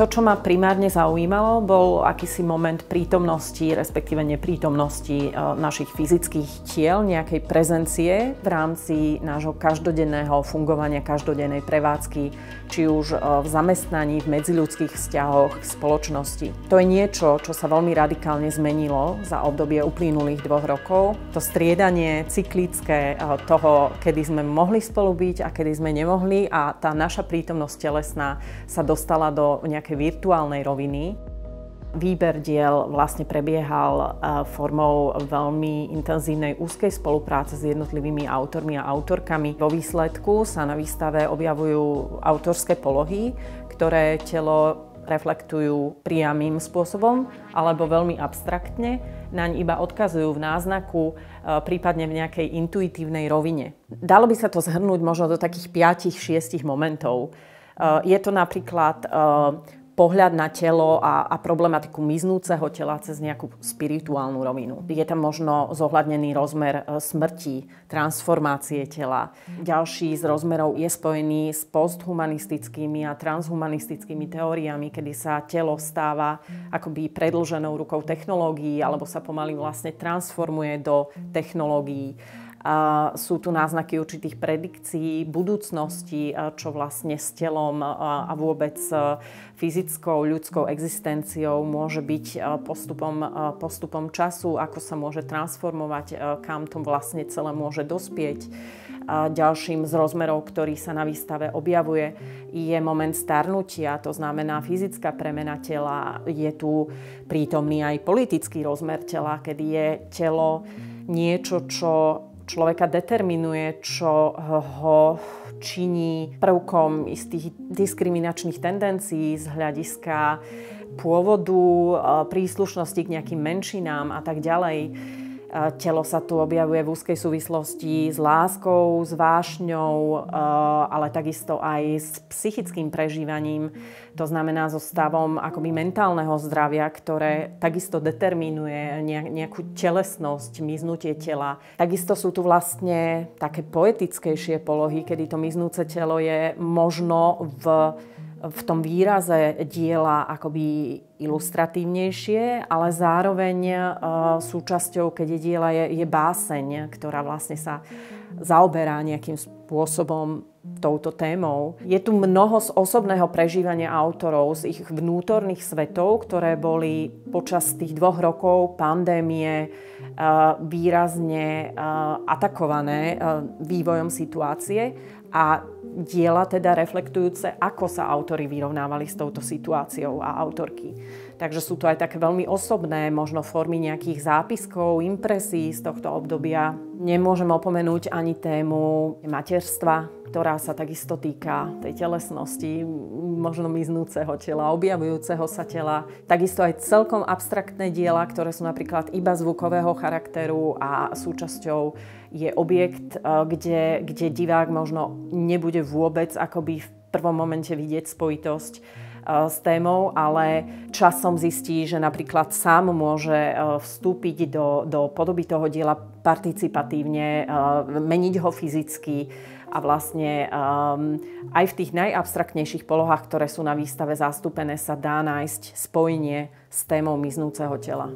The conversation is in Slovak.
To, čo ma primárne zaujímalo, bol akýsi moment prítomnosti, respektíve neprítomnosti našich fyzických tiel, nejakej prezencie v rámci nášho každodenného fungovania, každodennej prevádzky, či už v zamestnaní, v medziľudských vzťahoch, v spoločnosti. To je niečo, čo sa veľmi radikálne zmenilo za obdobie uplynulých 2 rokov. To striedanie cyklické toho, kedy sme mohli spolu byť a kedy sme nemohli, a tá naša prítomnosť telesná sa dostala do nejakej virtuálnej roviny. Výber diel vlastne prebiehal formou veľmi intenzívnej úzkej spolupráce s jednotlivými autormi a autorkami. Vo výsledku sa na výstave objavujú autorské polohy, ktoré telo reflektujú priamym spôsobom alebo veľmi abstraktne, naň iba odkazujú v náznaku, prípadne v nejakej intuitívnej rovine. Dalo by sa to zhrnúť možno do takých 5-6 momentov. Je to napríklad pohľad na telo a problematiku miznúceho tela cez nejakú spirituálnu rovinu. Je tam možno zohľadnený rozmer smrti, transformácie tela. Ďalší z rozmerov je spojený s posthumanistickými a transhumanistickými teóriami, kedy sa telo stáva akoby predĺženou rukou technológií alebo sa pomaly vlastne transformuje do technológií. Sú tu náznaky určitých predikcií budúcnosti, čo vlastne s telom a vôbec fyzickou ľudskou existenciou môže byť postupom času, ako sa môže transformovať, kam to vlastne celé môže dospieť. Ďalším z rozmerov, ktorý sa na výstave objavuje, je moment starnutia, to znamená fyzická premena tela. Je tu prítomný aj politický rozmer tela, kedy je telo niečo, čo človeka determinuje, čo ho činí prvkom istých diskriminačných tendencií z hľadiska pôvodu, príslušnosti k nejakým menšinám a tak ďalej. Telo sa tu objavuje v úzkej súvislosti s láskou, s vášňou, ale takisto aj s psychickým prežívaním. To znamená so stavom akoby mentálneho zdravia, ktoré takisto determinuje nejakú telesnosť, miznutie tela. Takisto sú tu vlastne také poetickejšie polohy, kedy to miznúce telo je možno v tom výraze diela akoby ilustratívnejšie, ale zároveň súčasťou, keď je diela, je báseň, ktorá vlastne sa zaoberá nejakým spôsobom touto témou. Je tu mnoho z osobného prežívania autorov, z ich vnútorných svetov, ktoré boli počas tých 2 rokov pandémie výrazne atakované vývojom situácie a diela teda reflektujúce, ako sa autori vyrovnávali s touto situáciou a autorky. Takže sú to aj také veľmi osobné, možno formy nejakých zápiskov, impresí z tohto obdobia. Nemôžem opomenúť ani tému materstva, ktorá sa takisto týka tej telesnosti, možno miznúceho tela, objavujúceho sa tela. Takisto aj celkom abstraktné diela, ktoré sú napríklad iba zvukového charakteru a súčasťou je objekt, kde divák možno nebude vôbec akoby v prvom momente vidieť spojitosť s témou, ale časom zistí, že napríklad sám môže vstúpiť do podoby toho diela participatívne, meniť ho fyzicky a vlastne aj v tých najabstraktnejších polohách, ktoré sú na výstave zastúpené, sa dá nájsť spojenie s témou miznúceho tela.